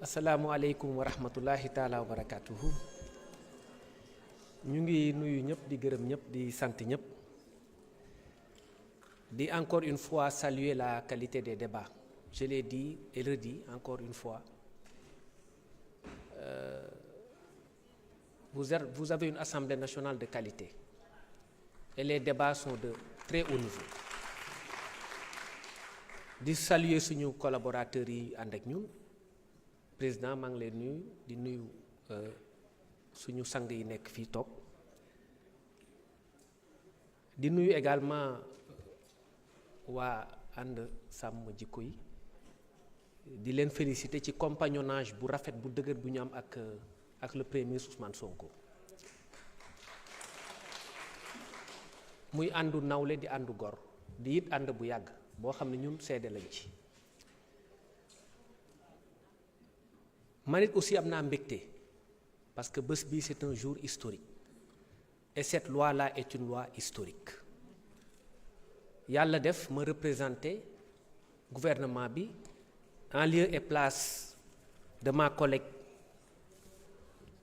asalaamualeykum wa rahmatullahi taala wa barakatuhu ñu ngi nuyu ñëpp di gërëm ñëpp di sant ñëpp di encore une fois saluer la qualité des débats. Je l'ai dit et redit encore une fois, vous avez une Assemblée nationale de qualité et les débats sont de très haut niveau. Di saluer suñu collaborateurs yi ànd ak ñun président maa ngi lay nuyu di nuyu suñu sang yi nekk fii toog di nuyu également waa ànd sàmm jikko yi di leen féliciter ci compagnonnage bu rafet bu dëgër bu ñu am ak le premier ministre Ousmane Sonko muy àndu nawle di àndu gor di it ànd bu yàgg boo xam ne ñun seede lañ ci man it aussi am naa mbégte parce que bés bii c'est un jour historique et cette loi-là est une loi historique yàlla def ma représenter gouvernement bi en lieu et place de ma collègue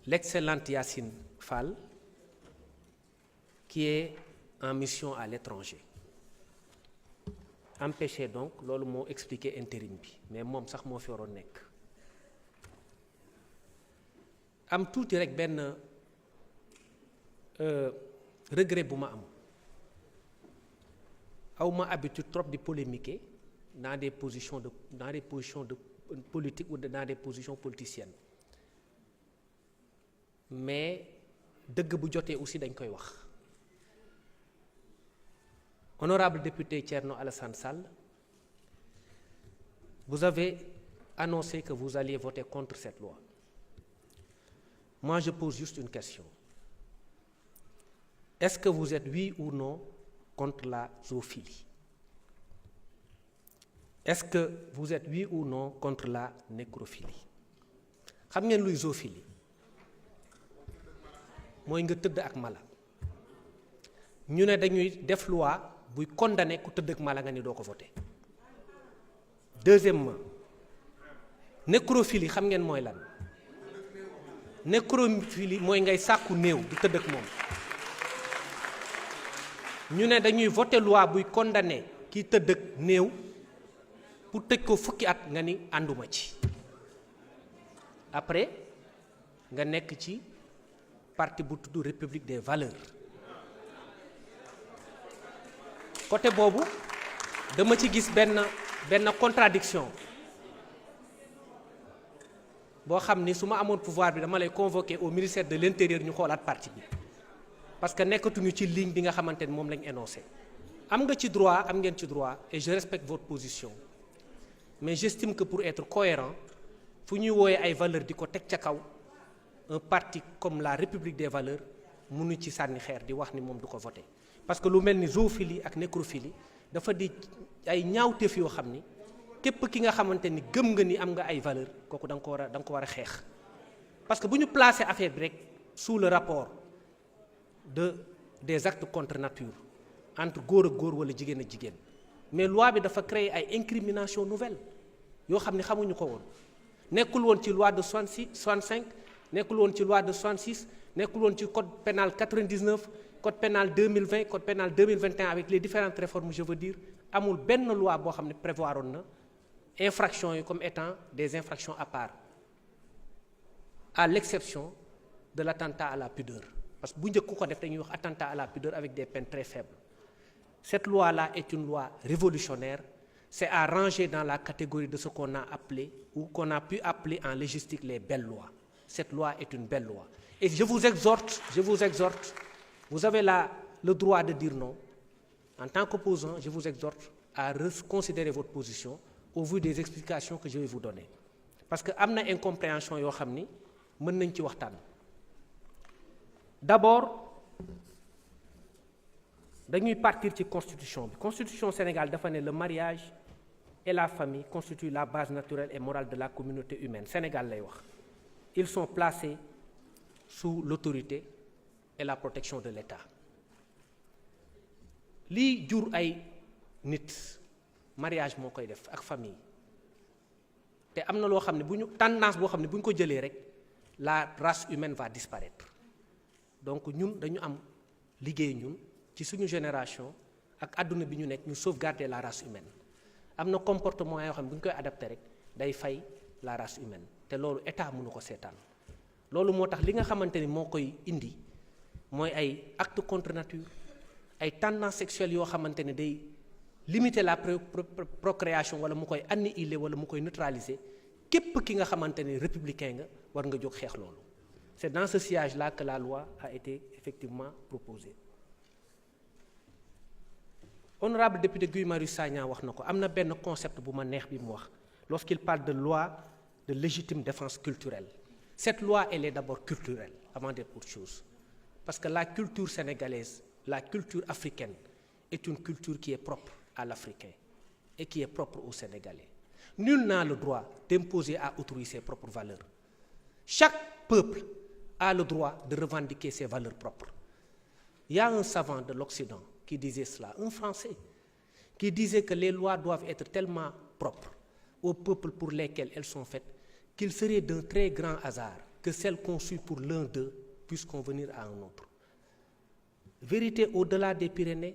l'excellente Yacine Fall qui est en mission à l'étranger empêché donc loolu moo expliqué intérim bi mais moom sax moo fi waroon nekk am tuuti rek benn regret bu ma am awma habitude trop di polémiquer dans des positions de politique ou dans des positions politiciennes mais dëgg bu jotee aussi dañ koy wax. Honorable député Thierno Alassane Sall, vous avez annoncé que vous alliez voter contre cette loi. Moi, je pose juste une question. Est-ce que vous êtes oui ou non contre la zoophilie? Est-ce que vous êtes oui ou non contre la nécrophilie? Xam ngeen luy zoophilie? Mooy nga tëdd ak mala. Ñu ne dañuy def loi buy condamné ku tëdd ak mala nga ni doo ko voté. Deuxièmement, nécrophilie xam ngeen mooy lan? Nécrophilie mooy ngay sàkku néew di tëdd ak moom. ñu ne dañuy voté loi buy condamné kiy tëdd ak néew pour tëj ko fukki at nga ni ànduma ci. Après nga nekk ci parti bu tudd République des valeurs. Côté boobu dama ci gis benn contradiction boo xam ni su ma amoon pouvoir bi dama lay convoquer au ministère de l'intérieur ñu xoolaat parti bi parce que nekkatuñu ci ligne bi nga xamante ni moom lañ énoncé. Am ngeen ci droit et je respecte votre position mais j'estime que pour être cohérent fu ñuy wooyee ay valeurs di ko teg ca kaw un parti comme la République des valeurs mënu ci sànni xeer di wax ni moom du ko voté. Parce que lu mel ni zoophilie ak nécrophilie dafa di ay ñaawteef yoo xam ni képp ki nga xamante ni gëm nga ni am nga ay valeur kooku da nga ko war a xeex parce que bu ñu placer affaire bi rek sous le rapport des actes contre nature entre góor ak góor wala jigéen ak jigéen mais loi bi dafa créer ay incrimination nouvelle yoo xam ni xamuñu ko woon nekkul woon ci loi de 65 nekkul woon ci loi de 66 nekkul woon ci code pénal 99 code pénal 2020 code pénal 2021 avec les différentes réformes je veux dire amul benn loi boo xam ne prévoir woon na infractions yi comme étant des infractions à part à l'exception de l'attentat à la pudeur parce que bu njëkk ku ko def dañuy wax attentat à la pudeur avec des peines très faibles. Cette loi-là est une loi révolutionnaire, c'est à ranger dans la catégorie de ce qu'on a appelé ou qu'on a pu appeler en légistique les belles lois. Cette loi est une belle loi et je vous exhorte, vous avez le droit de dire non. En tant qu'opposant, je vous exhorte à reconsidérer votre position au vu des explications que je vais vous donner. Parce que am na incompréhension yoo xam ni mën nañ ci waxtaan. D'abord, dañuy partir ci constitution bi. Constitution Sénégal dafa ne le mariage et la famille constituent la base naturelle et morale de la communauté humaine. Sénégal lay wax. Ils sont placés sous l'autorité et la protection de l'État. Lii jur ay nit mariage moo koy def ak famille te am na loo xam ne bu ñu tendance boo xam ne bu ñu ko jëlee rek la race humaine va disparaître. Donc ñun dañu am liggéey ñun ci suñu génération ak àdduna bi ñu nekk ñu sauvegarder la race humaine. Am na comportement yoo xam ne bu ñu koy adapté rek day fay la race humaine te loolu état mënu ko seetaan. Loolu moo tax li nga xamante ni moo koy indi mooy ay actes contre nature, ay tendances sexuelles yoo xamante ne day limiter la procréation wala mu koy annihiler wala mu koy neutraliser képp ki nga xamante ne républicain nga war nga jóg xeex loolu. C'est dans ce sillage-là que la loi a été effectivement proposée. Honorable député Guy Marius Sagna wax na ko am na benn concept bu ma neex bi mu wax lorsqu'il parle de loi de légitime défense culturelle. Cette loi, elle est d'abord culturelle avant d'être autre chose. Parce que la culture sénégalaise, la culture africaine est une culture qui est propre à l'Africain et qui est propre aux Sénégalais. Nul n'a le droit d'imposer à autrui ses propres valeurs. Chaque peuple a le droit de revendiquer ses valeurs propres. Il y a un savant de l'Occident qui disait cela, un Français, qui disait que les lois doivent être tellement propres aux peuples pour lesquels elles sont faites qu'il serait d'un très grand hasard que celles conçues pour l'un d'eux puissent convenir à un autre. Vérité au-delà des Pyrénées,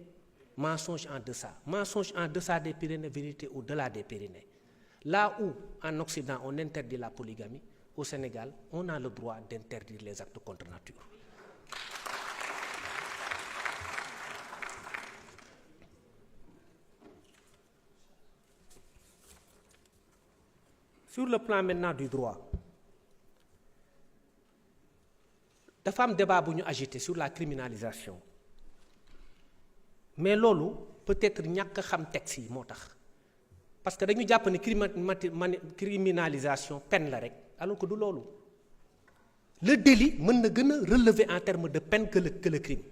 mensonge en deçà. Mensonge en deçà des Pyrénées, vérité au-delà des Pyrénées. Là où, en Occident, on interdit la polygamie, au Sénégal, on a le droit d'interdire les actes contre nature. Sur le plan maintenant du droit, dafa am débat bu ñu agité sur la criminalisation mais loolu peut-être ñàkk xam texte yi moo tax parce que dañu jàpp ne criminalisation peine la rek alors que du loolu le délit mën na gën a relever en termes de peine que le crime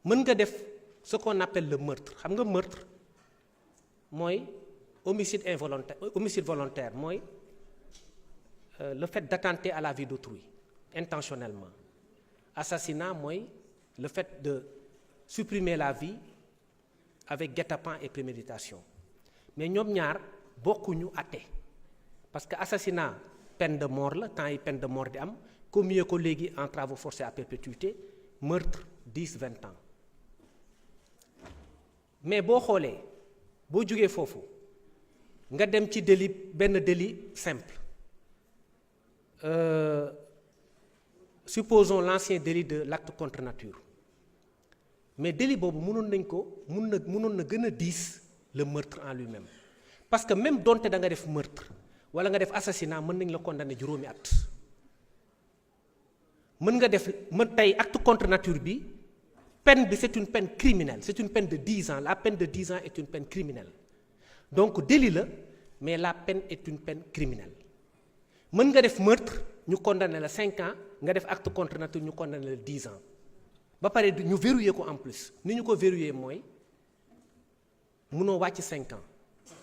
mën nga def ce qu'on appelle le meurtre xam nga meurtre mooy homicide volontaire mooy le fait d'attenter à la vie d'autrui intentionnellement. Assassinat mooy le fait de supprimer la vie avec guet-apens et préméditation mais ñoom ñaar bokkuñu àtte parce que assassinat peine de mort la temps yi peine de mort di am commis ko léegi en travaux forcés à perpétuité meurtre 10-20 ans mais boo xoolee boo jógee foofu nga dem ci délit benn délit simple supposons l'ancien délit de l'acte contre nature mais délit boobu mënoon na gën a diis le meurtre en lui-même parce que même donte da nga def meurtre wala nga def assassinat mën nañ la condamner juróomi at mën nga def tey acte contre nature bi peine bi c'est une peine criminelle c'est une peine de 10 ans la peine de 10 ans est une peine criminelle donc délit la mais la peine est une peine criminelle mën nga def meurtre ñu condamné la 5 ans nga def acte contre nature ñu condamné la 10 ans ba pare ñu verrouiller ko en plus ni ñu ko verrouiller mooy mënoo wàcc 5 ans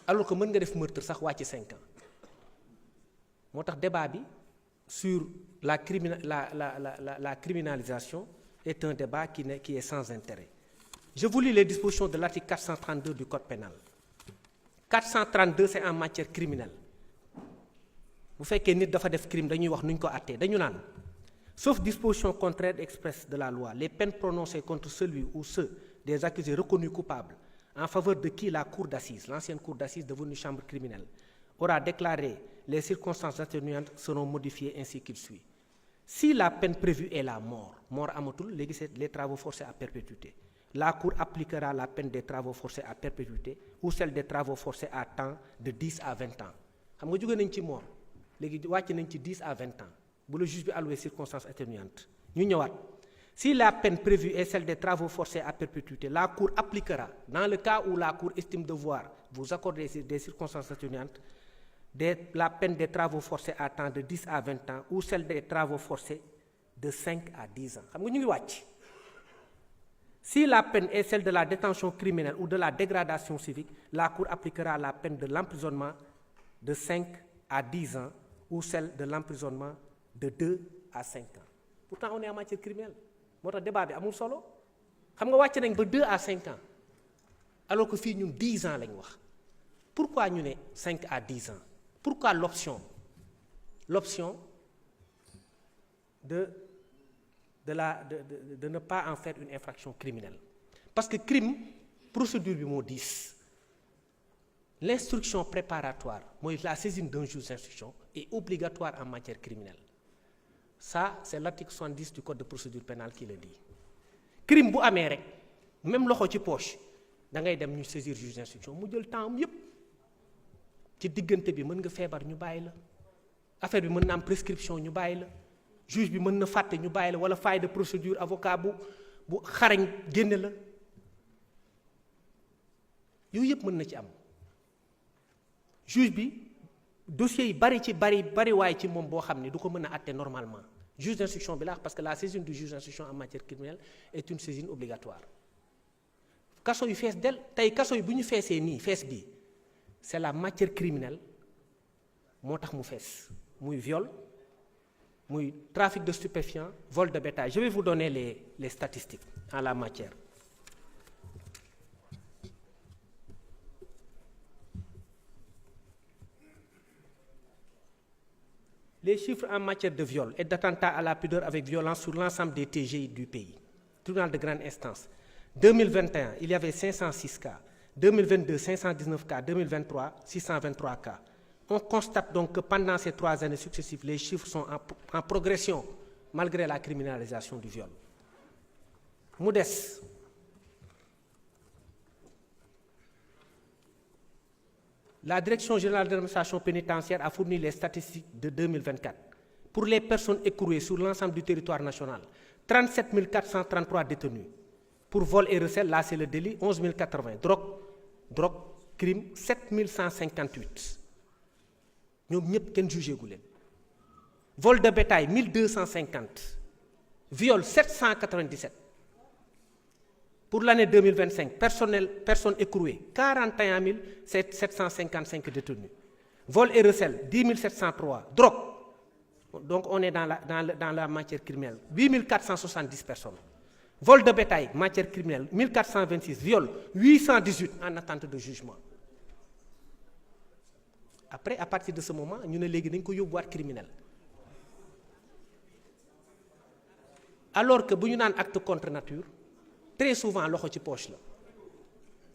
alors que mën nga def meurtre sax wàcc 5 ans moo tax débat bi sur la criminalisation est un débat qui est sans intérêt. Je vous lis les dispositions de l'article 432 du Code pénal. 432 c'est en matière criminelle. Bu fekkee nit dafa def crime dañuy wax nuñ ko àttee dañu naan sauf disposition contraire expresse de la loi les peines prononcées contre celui ou ceux des accusés reconnus coupables en faveur de qui la cour d'assises l'ancienne cour d'assises devenue chambre criminelle aura déclaré les circonstances atténuantes seront modifiées ainsi qu'il suit. Si la peine prévue est la mort amatul léegi c'est les travaux forcés à perpétuité la cour appliquera la peine des travaux forcés à perpétuité ou celle des travaux forcés à temps de 10 à 20 ans xam nga jóge nañ ci mort léegi wàcc nañ ci 10 à 20 ans bu le juge bi alloué circonstances atténuantes ñu ñëwaat si la peine prévue est celle des travaux forcés à perpétuité la cour appliquera dans le cas où la cour estime devoir vous accorder des circonstances atténuantes la peine des travaux forcés à temps de 10 à 20 ans ou celle des travaux forcés de 5 à 10 ans xam nga ñu ngi wàcc si la peine est celle de la détention criminelle ou de la dégradation civique la cour appliquera la peine de l'emprisonnement de 5 à 10 ans ou celle de l'emprisonnement de 2 à 5 ans pourtant on est en matière criminelle moo tax débat bi amul solo xam nga wàcc nañ ba 2 à 5 ans alors que fii ñun 10 ans lañ wax pourquoi ñu ne 5 à 10 ans Pourquoi l'option de ne pas en faire une infraction criminelle? Parce que crime procédure bi moo diis. L'instruction préparatoire mooy la saisine d'un juge d'instruction est obligatoire en matière criminelle. Ça c'est l'article 70 du code de procédure pénale qui le dit. Crime bu amee rek même loxo ci poche da ngay dem ñu saisir juge d'instruction mu jël temps am yépp ci diggante bi mën nga feebar ñu bàyyi la affaire bi mën na am prescription ñu bàyyi la juge bi mën na fàtte ñu bàyyi la wala faille de procédure avocat bu xarañ génne la yooyu yëpp mën na ci am juge bi dossier yi bari waaye ci moom boo xam ne du ko mën a àtte normalement juge d'instruction bi la parce que la saisine du juge d'instruction en matière criminelle est une saisine obligatoire kaso yu fees del tey kaso yi bu ñu feesee nii fees bii c'est la matière criminelle moo tax mu fees muy viol muy trafic de stupéfiants vol de bétail. Je vais vous donner les statistiques en la matière. Les chiffres en matière de viol et d'attentat à la pudeur avec violence sur l'ensemble des TGI du pays. Tribunal de grande instance. 2021, il y avait 506 cas. 2022, 519 cas. 2023, 623 cas. On constate donc que pendant ces 3 années successives, les chiffres sont en progression, malgré la criminalisation du viol. mu des la Direction générale de l'administration pénitentiaire a fourni les statistiques de 2024. Pour les personnes écrouées sur l'ensemble du territoire national, 37 433 détenus. Pour vol et recel, là c'est le délit, 11 080. Drogue, crime, 7 158. ñoom ñëpp kenn jugé gu leen. Vol de bétail 1250. Viol 797. Pour l'année 2025, personnes écrouées 41 755 détenus. Vol et recel 10 703. Drogue, donc on est dans la matière criminelle, 8 470 personnes. Vol de bétail, matière criminelle 1426. Viol 818 en attente de jugement. Après, à partir de ce moment, ñu ne léegi dañ ko yóbbuwaat criminel. Alors que bu ñu naan acte contre nature très souvent loxo ci poche la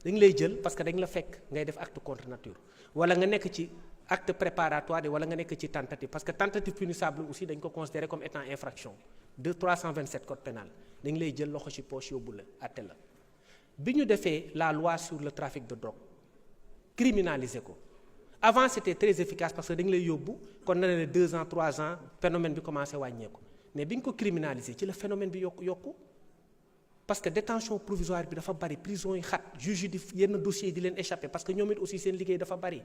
dañ lay jël parce que dañ la fekk ngay def acte contre nature wala nga nekk ci acte préparatoire wala nga nekk ci tentative parce que tentative punissable aussi dañ ko considérer comme étant infraction de 327 code pénal dañ lay jël loxo ci poche yóbbu la àtte la. bi ñu defee la loi sur le trafic de drogue criminaliser ko avant c'était très efficace parce que dañ lay yóbbu kon na ne 2 ans 3 ans phénomène bi commencé wàññeeku mais bi ñu ko criminaliser ci la phénomène bi yokku parce que détention provisoire bi dafa bari prison yi xat juge yi di yenn dossiers yi di leen échappé parce que ñoom it aussi seen liggéey dafa bari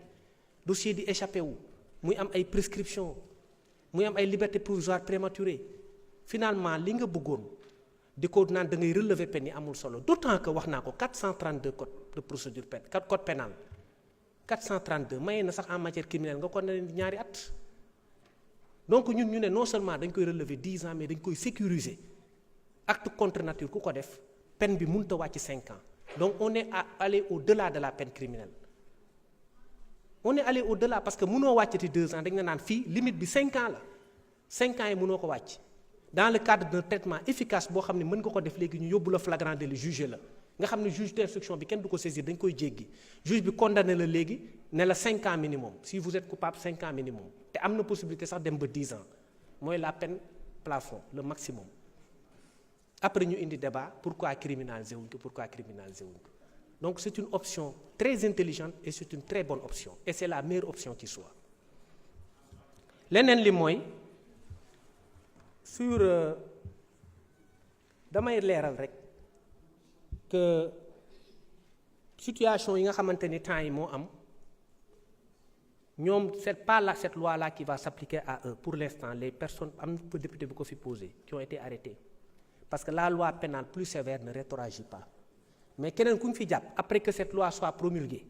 dossier di échappé wu muy am ay prescription muy am ay liberté provisoire prématurée finalement li nga bëggoon di ko naan da ngay relever peine yi amul solo d'autant que wax naa ko 432 code de procédure pénale code pénal 432 maye na sax en matière criminelle nga ko ne leen ñaari at donc ñun ñu ne non seulement dañ koy relever 10 ans mais dañ koy sécuriser acte contre nature ku ko def peine bi mënut a wàcc 5 ans donc on est allé au-delà de la peine criminelle on est allé au-delà parce que mënoo wàccati 2 ans dañ la naan fii limite bi 5 ans la 5 ans yi mënoo ko wàcc dans le cadre d'un traitement efficace boo xam ne mën nga ko def léegi ñu yóbbu la flagrant délit juger la nga xam ne juge d'instruction bi kenn du ko saisir dañ koy jéggi juge bi condamné la léegi ne la 5 ans minimum si vous êtes coupable 5 ans minimum te am na possibilité sax dem ba 10 ans mooy la peine plafond le maximum après ñu indi débat pourquoi criminaliser wuñ ko donc c'est une option très intelligente et c'est une très bonne option et c'est la meilleure option qui soit leneen li mooy sur damay leeral rek que situation yi nga xamante ni temps yi moo am ñoom c'est pas là cette loi là qui va s'appliquer à eux pour l'instant les personnes am na député bu ko fi posé qui ont été arrêtés parce que la loi pénale plus sévère ne rétroagit pas mais keneen ku ñu fi jàpp après que cette loi soit promulguée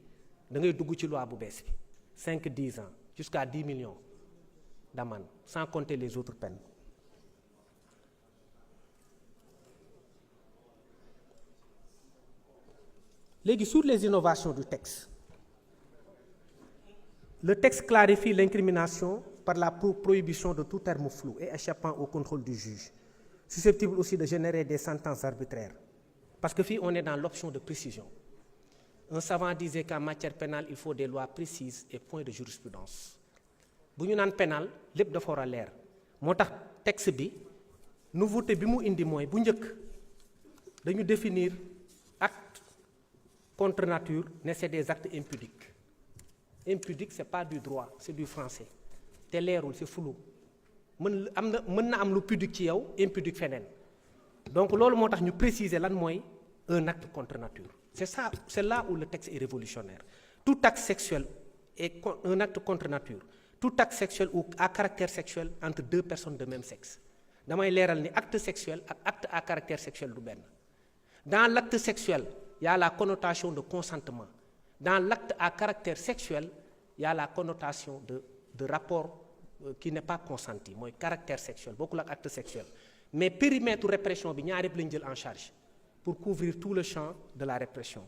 da ngay dugg ci loi bu bees bi 5-10 ans jusqu'à 10 millions d'amende sans compter les autres peines. Léegi sur les innovations du texte Le texte clarifie l'incrimination par la prohibition de tout terme flou et échappant au contrôle du juge, susceptible aussi de générer des sentences arbitraires. Parce que fii on est dans l'option de précision. Un savant disait qu'en matière pénale, il faut des lois précises et point de jurisprudence. bu ñu naan pénal lépp dafa war a leer moo tax texte bi nouveauté bi mu indi mooy bu njëkk dañu définir acte contre nature ne c'est des actes impudiques. Impudique c'est pas du droit c'est du français te leerul c'est flou mën na am lu pudique ci yow impudique feneen donc loolu moo tax ñu préciser lan mooy un acte contre nature. C'est là où le texte est révolutionnaire. Tout acte sexuel est un acte contre nature. Tout acte sexuel ou à caractère sexuel entre deux personnes de même sexe. damay leeral ni acte sexuel ak acte à caractère sexuel du benn. Dans l'acte sexuel, il y a la connotation de consentement. Dans l'acte à caractère sexuel, il y a la connotation de rapport qui n'est pas consenti mooy caractère sexuel bokkul ak acte sexuel. Mais périmètre répression bi ñaar yëpp lañu jël en charge pour couvrir tout le champ de la répression.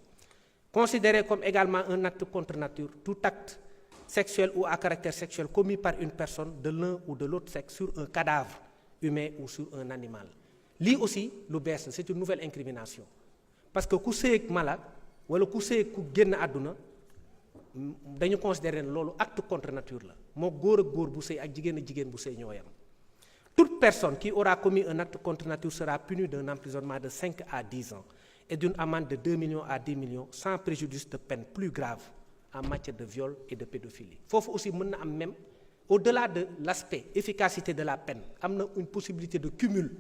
Considéré comme également un acte contre nature, tout acte sexuel ou à caractère sexuel commis par une personne de l'un ou de l'autre sexe sur un cadavre humain ou sur un animal. Lii aussi lu bees la c'est une nouvelle incrimination parce que ku sëy ak mala wala ku sëy ak ku génn àdduna dañu considérer ne loolu acte contre nature la moo góor ak góor bu sëy ak jigéen bu sëy ñoo yam. Toute personne qui aura commis un acte contre nature sera punie d'un emprisonnement de 5 à 10 ans et d'une amende de 2 millions à 10 millions sans préjudice de peine plus grave en matière de viol et de pédophilie. Foofu aussi mën na am même au-delà de l'aspect efficacité de la peine am na une possibilité de cumul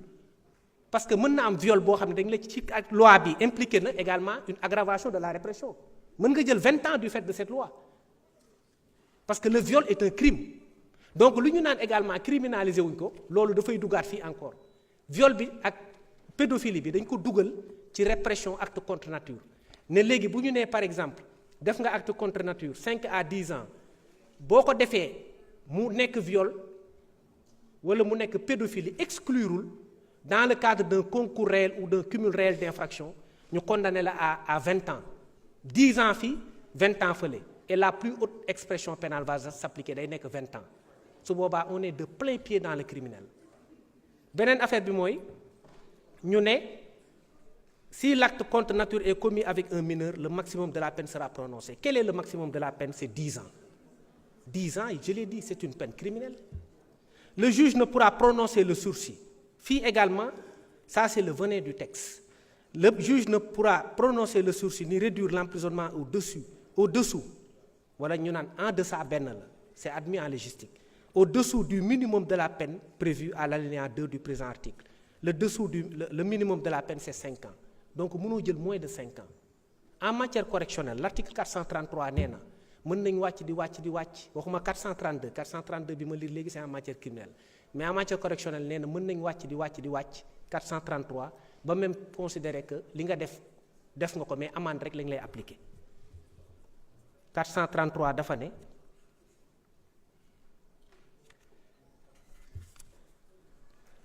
parce que mën na am viol boo xam ne dañ la ci ak loi bi impliqué na également une aggravation de la répression mën nga jël 20 ans du fait de cette loi parce que le viol est un crime. Donc lu ñu naan également criminalisé wuñ ko loolu dafay dugaat fii encore viol bi ak pédophilie bi dañ ko dugal ci répression acte contre nature ne léegi bu ñu nee par exemple def nga acte contre nature 5 à 10 ans boo ko defee mu nekk viol wala mu nekk pédophilie exclurul dans le cadre d'un concours réel ou d'un cumul réel d'infraction ñu condamné la à 20 ans 10 ans fii 20 ans fële et la plus haute expression pénale va s'appliquer day nekk 20 ans. su boobaa on est de plein pied dans le criminel beneen affaire bi mooy ñu ne si l'acte contre nature est commis avec un mineur le maximum de la peine sera prononcé. Quel est le maximum de la peine? C'est 10 ans. 10 ans, je l'ai dit, c'est une peine criminelle. Le juge ne pourra prononcer le sursis. Fii également, ça c'est le venin du texte. Le juge ne pourra prononcer le sursis ni réduire l'emprisonnement au-dessous wala ñu naan en deçà benn la c'est admis en légistique. Au-dessous du minimum de la peine prévu à l'alinéa 2 du présent article. Le minimum de la peine, c'est 5 ans. Donc, mënoo jël moins de 5 ans. En matière correctionnelle, l'article 433 nee na mën nañ wàcc di wàcc waxuma 432 bi ma lire léegi c'est en matière criminelle mais en matière correctionnelle nee na mën nañ wàcc di wàcc 433 ba même considérer que li nga def nga ko mais amende rek lañ lay appliquer 433 dafa ne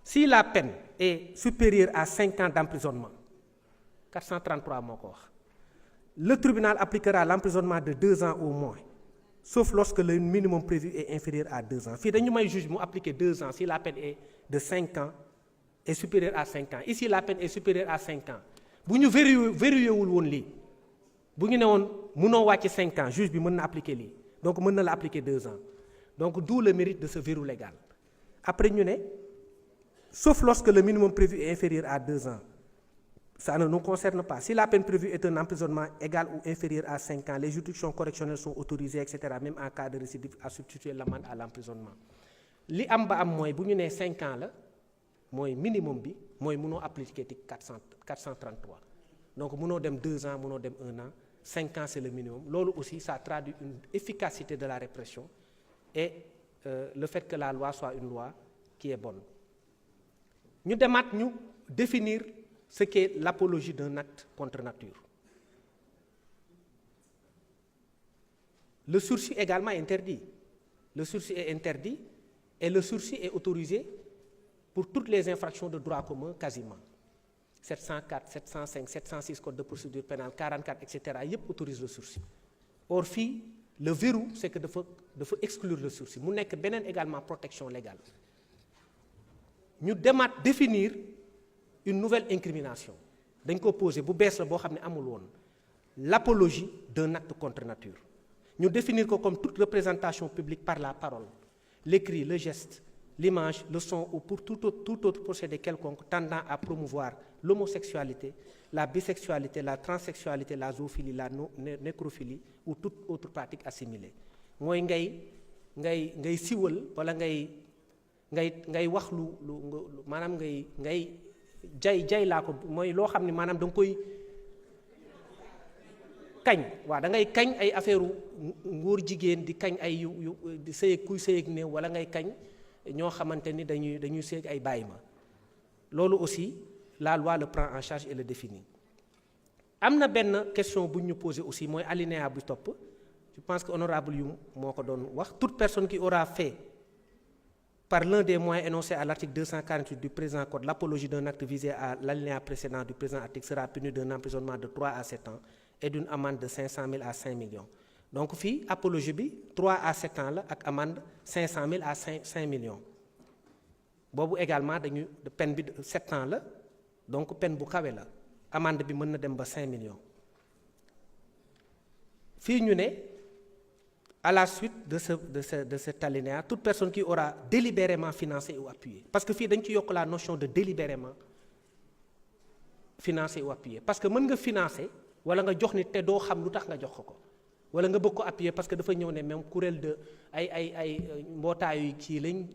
si la peine est supérieure à 5 ans d'emprisonnement 433 moo ko wax le tribunal appliquera l'emprisonnement de 2 ans au moins sauf lorsque le minimum prévu est inférieur à 2 ans fii dañu may juge mu appliquer 2 ans si la peine est de 5 ans est supérieure à 5 ans ici la peine est supérieure à 5 ans bu ñu vérifié wul woon lii bu ñu ne woon mënoo wàcc 5 ans juge bi mën na appliquer lii donc mën na la appliquer 2 ans donc d'où le mérite de ce verrou légal après ñu ne sauf lorsque le minimum prévu est inférieur à 2 ans. Ça ne nous concerne pas. Si la peine prévue est un emprisonnement égal ou inférieur à 5 ans, les juridictions correctionnelles sont autorisées, etc., même en cas de récidive, à substituer l'amende à l'emprisonnement. Li am ba am mooy bu ñu nee 5 ans la mooy minimum bi mooy mënoo appliquer ci 433 donc mënoo dem 2 ans mënoo dem 1 an 5 ans c'est le minimum loolu aussi ça traduit une efficacité de la répression et le fait que la loi soit une loi qui est bonne. Ñu demaat ñu définir ce qu'est l'apologie d'un acte contre nature. Le sursis également est interdit. Le sursis est interdit et le sursis est autorisé pour toutes les infractions de droit commun quasiment. 704, 705, 706 code de procédure pénale, 44, etc. yëpp autorise le sursis. Or fii le verrou c'est que dafa exclure le sursis mu nekk beneen également protection légale ñu demaat définir une nouvelle incrimination dañ ko poser bu bees la boo xam ne amul woon l'apologie d'un acte contre nature ñu définir ko comme toute représentation publique par la parole l'écrit, le geste, l'image, le son ou pour tout autre procédé quelconque tendant à promouvoir l'homosexualité, la bisexualité, la transsexualité, la zoophilie, la nécrophilie ou toute autre pratique assimilée mooy ngay siwal wala ngay wax lu maanaam ngay jay laa ko mooy loo xam ne maanaam da nga koy kañ waaw da ngay kañ ay affaire ngóor jigéen di kañ ay yu di sëyeeg kuy sëyeeg néew wala ngay kañ ñoo xamante ni dañuy sëyeeg ay bàyyi ma loolu aussi la loi le prend en charge et le définit. am na benn question bu ñu posé aussi mooy alinéa bu topp je pense que honorable yu moo ko doon wax toute personne qui aura fait par l'un des moyens énoncés à l'article 248 du présent code l'apologie d'un acte visé à l'alinéa précédent du présent article sera punie d'un emprisonnement de 3 à 7 ans et d'une amende de 500 000 à 5 millions donc fii apologie bi 3 à 7 ans la ak amende 500 000 à 5 millions boobu également dañu peine bi 7 ans la donc peine bu kawe la amende bi mën na dem ba 5 millions fii ñu ne à la suite de cet alinéa toute personne qui aura délibérément financé ou appuyé parce que fii dañ ci yokk la notion de délibérément financé ou appuyé parce que mën nga financer wala nga jox nit te doo xam lu tax nga jox ko wala nga bëgg ko appuyer parce que dafa ñëw ne même kuréel de ay mbootaayu kii lañ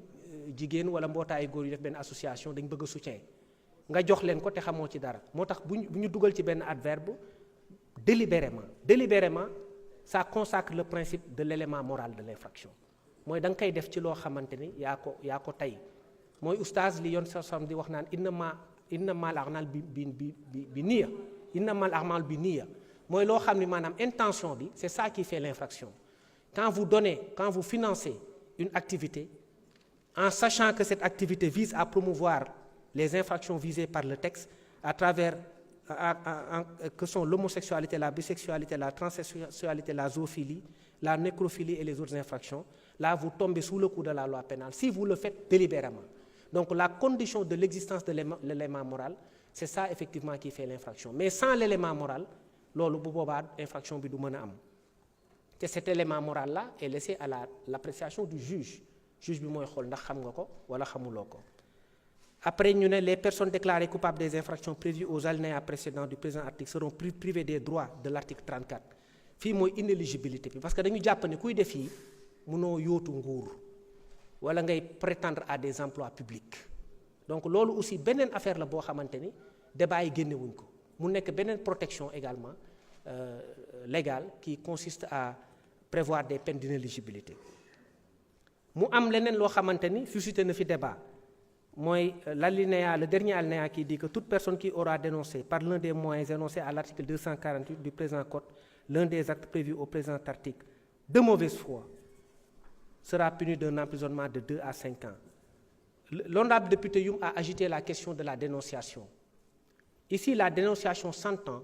jigéen wala mbootaayu góor yu def benn association dañ bëgg a soutien nga jox leen ko te xamoo ci dara moo tax bu ñu dugal ci benn adverbe délibérément ça consacre le principe de l'élément moral de l'infraction mooy da nga koy def ci loo xamante ni yaa ko tey mooy oustaz li yoon sa sam di wax naan innamal a'mal bi niyya innamal a'mal bi niyya mooy loo xam ni maanaam intention bi c'est ça qui fait l'infraction quand vous financez une activité en sachant que cette activité vise à promouvoir les infractions visées par le texte à travers que sont l'homosexualité, la bisexualité, la transsexualité, la zoophilie, la nécrophilie et les autres infractions, là vous tombez sous le coup de la loi pénale si vous le faites délibérément. Donc la condition de l'existence de l'élément moral, c'est ça effectivement qui fait l'infraction. Mais sans l'élément moral, loolu bu boobaa infraction bi du mën a am te cet élément moral là est laissé à l'appréciation du juge bi mooy xool ndax xam nga ko wala xamuloo ko. Après ñu ne les personnes déclarées coupables des infractions prévues aux alinéas précédents du présent article seront privées des droits de l'article 34 fii mooy inéligibilité bi parce que dañu jàpp ne kuy def yi mënoo yóotu nguur wala ngay prétendre à des emplois publics donc loolu aussi beneen affaire la boo xamante ni débat yi génnewuñ ko mu nekk beneen protection également légale qui consiste à prévoir des peines d'inéligibilité mu am leneen loo xamante ni suscité na fi débat mooy le dernier alinéa qui dit que toute personne qui aura dénoncé par l'un des moyens énoncés à l'article 248 du présent code l'un des actes prévus au présent article de mauvaise foi sera puni d'un emprisonnement de 2 à 5 ans. L'honorable député Youm a agité la question de la dénonciation. Ici, la dénonciation s'entend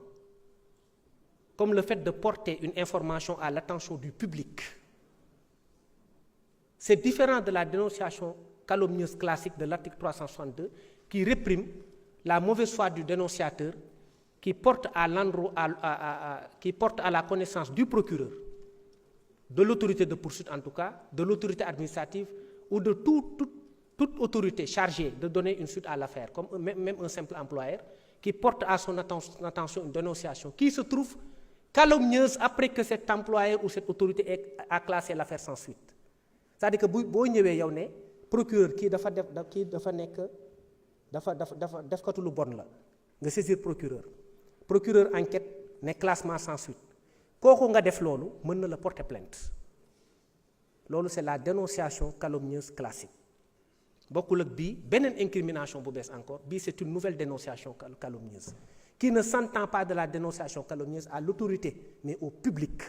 comme le fait de porter une information à l'attention du public. C'est différent de la dénonciation calomnieuse classique de l'article 362 qui réprime la mauvaise foi du dénonciateur qui porte à la connaissance du procureur, de l'autorité de poursuite en tout cas, de l'autorité administrative ou de toute autorité chargée de donner une suite à l'affaire, comme même un simple employeur, qui porte à son attention une dénonciation qui se trouve calomnieuse après que cet employeur ou cette autorité a classé l'affaire sans suite. C'est-à-dire que boo ñëwee yow ne procureur kii dafa defkatu lu bon la nga saisir procureur enquête ne classement sans suite kooku nga def loolu mën na la porter plainte loolu c'est la dénonciation calomnieuse classique bokkul ak bii beneen incrimination bu bees encore bii c'est une nouvelle dénonciation calomnieuse qui ne s'entend pas de la dénonciation calomnieuse à l'autorité mais au public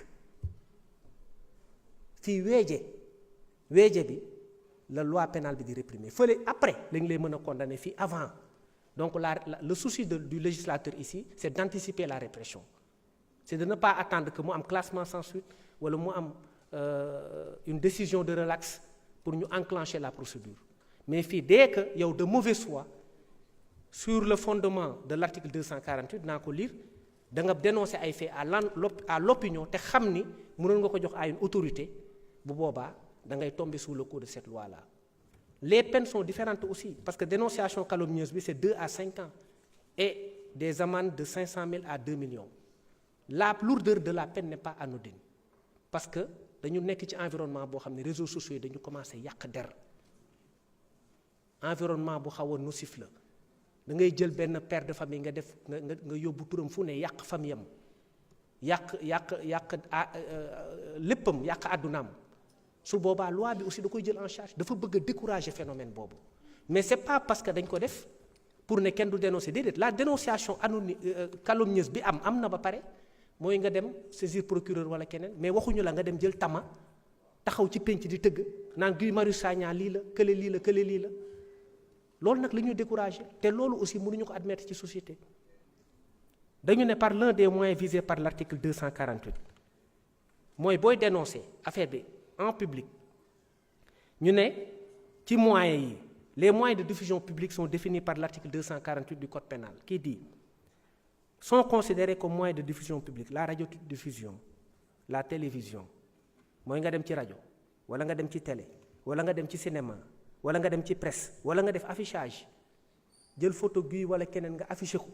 fii weeje bi la loi pénale bi di réprimer fële après lañ lay mën a condamner fii avant donc le souci du législateur ici c'est d'anticiper la répression c'est de ne pas attendre que mu am classement sans suite wala mu am une décision de relax pour ñu enclencher la procédure mais fii dès que yow de mauvaise foi sur le fondement de l'article 248 naa ko lire da nga dénoncer ay faits à l'opinion te xam ni mënoon nga ko jox à une autorité bu boobaa da ngay tomber sous le coup de cette loi là. Les peines sont différentes aussi parce que dénonciation calomnieuse bi c'est 2 à 5 ans et des amendes de 500 000 à 2 millions. La lourdeur de la peine n'est pas anodine parce que dañu nekk ci environnement boo xam ne réseaux sociaux yi dañu commencé yàq der environnement bu xaw a nocif la da ngay jël benn père de famille nga def nga yóbbu turam fu ne yàq famille am yàq léppam yàq àddunaam su boobaa loi bi aussi da koy jël en charge dafa bëgg a décourager phénomène boobu mais c'est pas parce que dañ ko def pour ne kenn du dénoncer déedéet la dénonciation anonyme calomnieuse bi am na ba pare mooy nga dem saisir procureur wala keneen mais waxuñu la nga dem jël tama taxaw ci penc di tëgg naan Guy Marius Sagna lii la kële lii la loolu nag la ñuy décourager te loolu aussi mënuñu ko admettre ci société dañu ne par l'un des moyens visés par l'article 248 mooy booy dénoncer affaire bi en public ñu ne ci moyens yi les moyens de diffusion publique sont définis par l'article 248 du code pénal qui dit sont considérés comme moyens de diffusion publique la radiodiffusion la télévision mooy nga dem ci rajo wala nga dem ci télé wala nga dem ci cinéma wala nga dem ci presse wala nga def affichage jël photo Guy wala keneen nga affiché ko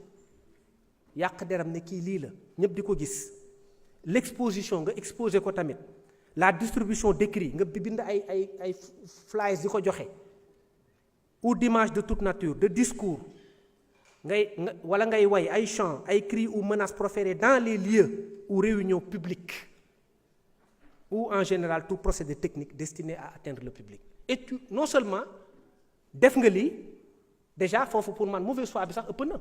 yàq deram ne kii lii la ñëpp di ko gis l'exposition nga exposé ko tamit la distribution d'écrits nga bind ay flyers di ko joxe ou d'images de toute nature de discours wala ngay way ay chants ay cris ou menaces proférées dans les lieux ou réunions publiques ou en général tout procédé technique destiné à atteindre le public et tu non seulement def nga lii déjà foofu pour man mauvaise foi bi sax ëpp na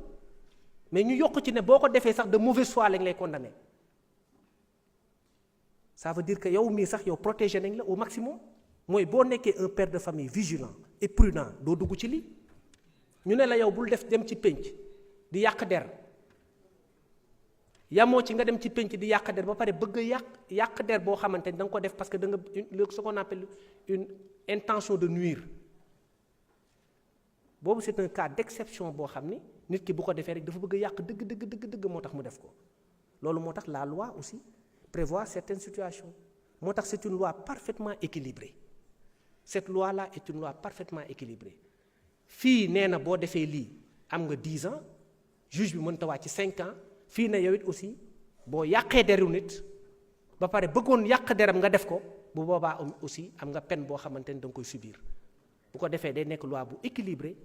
mais ñu yokk ci ne boo ko defee sax de mauvaise foi lañ lay condamner ça veut dire que yow mii sax yow protégé nañ la au maximum mooy boo nekkee un père de famille vigilant et prudent doo dugg ci lii ñu ne la yow bul def dem ci pénc di yàq der yamoo ci nga dem ci pénc di yàq der ba pare bëgg yàq der boo xamante ni da nga ko def parce que da nga ce qu'on appelle une intention de nuire boobu c'est un cas d'exception boo xam ni nit ki bu ko defee rek dafa bëgg yàq dëgg moo tax mu def ko loolu moo tax la loi aussi prévoit certaines situations moo tax c'est une loi parfaitement équilibrée cette loi-là est une loi parfaitement équilibrée fii nee na boo defee lii am nga 10 ans juge bi mënta wàcc ci 5 ans fii na yow it aussi boo yàqee deru nit ba pare bëggoon yàq deram nga def ko bu boobaa aussi am nga peine boo xamante ni da nga koy subir bu ko defee day nekk loi bu équilibrée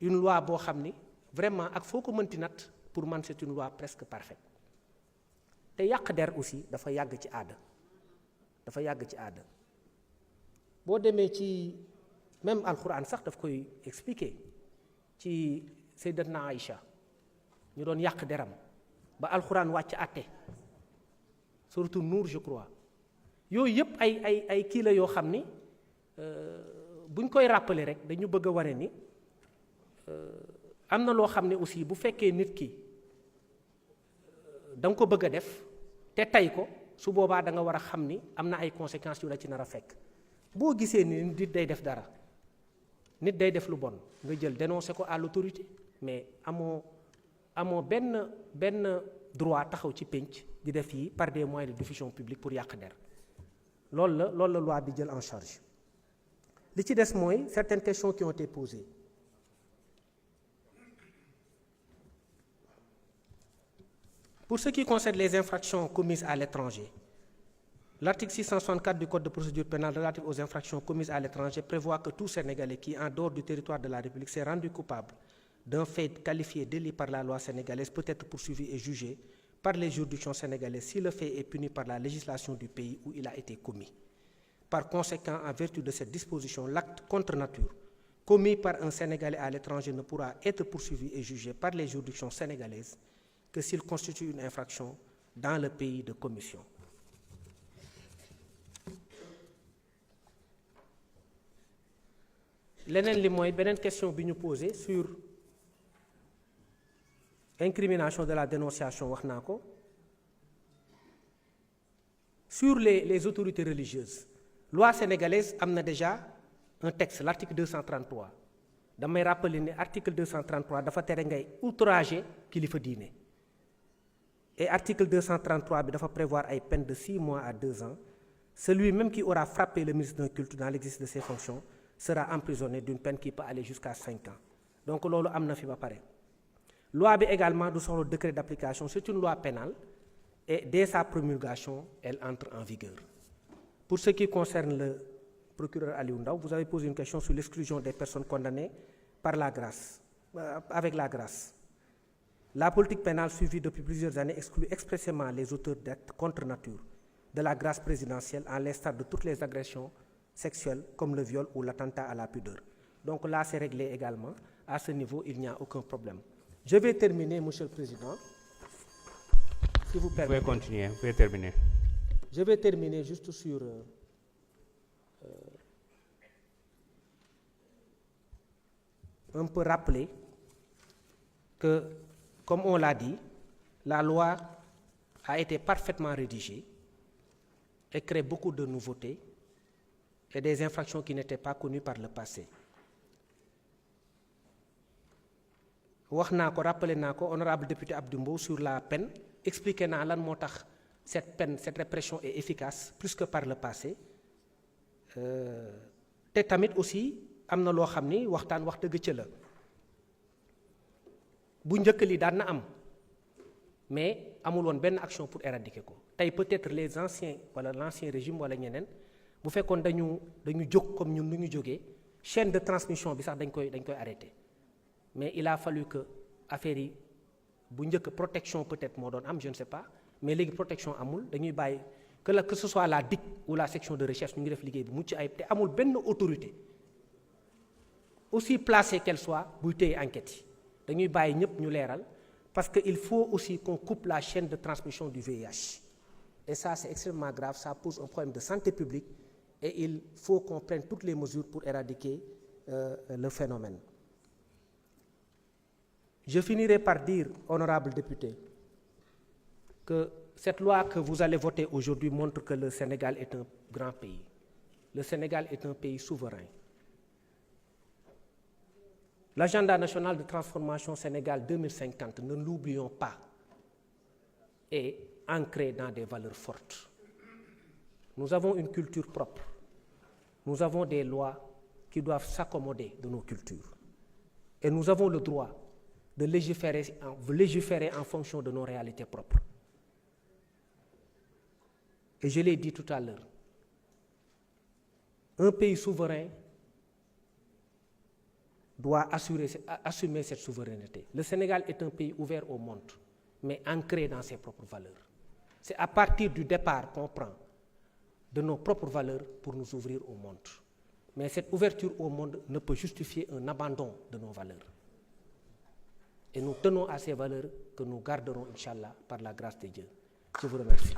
une loi boo xam ni vraiment ak foo ko mënti nat pour man c'est une loi presque parfaite te yàq der aussi dafa yàgg ci aada boo demee ci même alxuraan sax daf koy expliquer ci Sayyidatna Aïcha ñu doon yàq deram ba alxuraan wàcc àtte surtout Nour je crois yooyu yëpp ay kii la yoo xam ni buñ koy rappeler rek dañu bëgg a wane ni am na loo xam ne aussi bu fekkee nit ki da nga ko bëgg a def te tey ko su boobaa da nga war a xam ni am na ay conséquences yu la ci nar a fekk boo gisee ni nit day def dara nit day def lu bon nga jël dénoncer ko à l'autorité mais amoo benn droit taxaw ci pénc di def yi par des moyens de diffusion publique pour yàq der loolu la loi bi jël en charge li ci des mooy certaines questions qui ont été posées pour ce qui concerne les infractions commises à l'étranger, l'article 664 du Code de procédure pénale relatif aux infractions commises à l'étranger prévoit que tout Sénégalais qui, en dehors du territoire de la République, s'est rendu coupable d'un fait qualifié délit par la loi sénégalaise peut être poursuivi et jugé par les juridictions sénégalaises si le fait est puni par la législation du pays où il a été commis. Par conséquent, en vertu de cette disposition, l'acte contre nature commis par un Sénégalais à l'étranger ne pourra être poursuivi et jugé par les juridictions sénégalaises que s'il constitue une infraction dans le pays de commission. leneen li mooy beneen question bi ñu posé sur incrimination de la dénonciation wax naa ko Sur les autorités religieuses, loi sénégalaise am na déjà un texte, l'article 233 damay rappeler ne article 233 dafa tere ngay outrager kilifa diine. Et article 233 bi dafa prévoir ay peine de 6 mois à 2 ans. Celui même qui aura frappé le ministre d'un culte dans l'exercice de ses fonctions sera emprisonné d'une peine qui peut aller jusqu'à 5 ans. Donc loolu am na fi ba pare. Loi bi également du soxla décret d'application, c'est une loi pénale et dès sa promulgation, elle entre en vigueur. Pour ce qui concerne le procureur Aliou Ndao, vous avez posé une question sur l'exclusion des personnes condamnées par la grâce, avec la grâce. La politique pénale suivie depuis plusieurs années exclut expressément les auteurs d'actes contre nature de la grâce présidentielle en l'instar de toutes les agressions sexuelles comme le viol ou l'attentat à la pudeur. Donc là, c'est réglé également. À ce niveau, il n'y a aucun problème. Je vais terminer, Monsieur le Président. Si vous permettez. Vous pouvez continuer, vous pouvez terminer. Je vais terminer juste sur un peu rappeler que, comme on l'a dit, la loi a été parfaitement rédigée et crée beaucoup de nouveautés et des infractions qui n'étaient pas connues par le passé. wax naa ko rappelé naa ko honorable député Abdou Mbow sur la peine expliqué naa lan moo tax cette peine cette répression est efficace plus que par le passé te tamit aussi am na loo xam ni waxtaan wax dëgg ca la bu njëkk li daan na am mais amul woon benn action pour éradiquer ko tey peut-être les anciens wala l'ancien régime wala ñeneen bu fekkoon dañu jóg comme ñun nu ñu jógee chaîne de transmission bi sax dañ koy arrêter. Mais il a fallu que affaire yi bu njëkk protection peut-être moo doon am je ne sais pas mais léegi protection amul dañuy bàyyi que ce soit la DIC ou la section de recherche ñu ngi def liggéey bu mucc ayib te amul benn autorité aussi placée qu'elle soit buy téye enquête yi dañuy bàyyi ñëpp ñu leeral parce que il faut aussi qu'on coupe la chaîne de transmission du VIH et ça c'est extrêmement grave, ça pose un problème de santé publique et il faut qu'on prenne toutes les mesures pour éradiquer le phénomène. Je finirai par dire, honorable député, que cette loi que vous allez voter aujourd'hui montre que le Sénégal est un grand pays. Le Sénégal est un pays souverain. L'agenda national de transformation Sénégal 2050, ne l'oublions pas, est ancré dans des valeurs fortes. Nous avons une culture propre. Nous avons des lois qui doivent s'accommoder de nos cultures. Et nous avons le droit de légiférer en fonction de nos réalités propres. Et je l'ai dit tout à l'heure, un pays souverain doit assumer cette souveraineté. Le Sénégal est un pays ouvert au monde, mais ancré dans ses propres valeurs. C'est à partir du départ qu'on prend de nos propres valeurs pour nous ouvrir au monde. Mais cette ouverture au monde ne peut justifier un abandon de nos valeurs. Et nous tenons à ces valeurs que nous garderons, Inch'Allah, par la grâce de Dieu. Je vous remercie.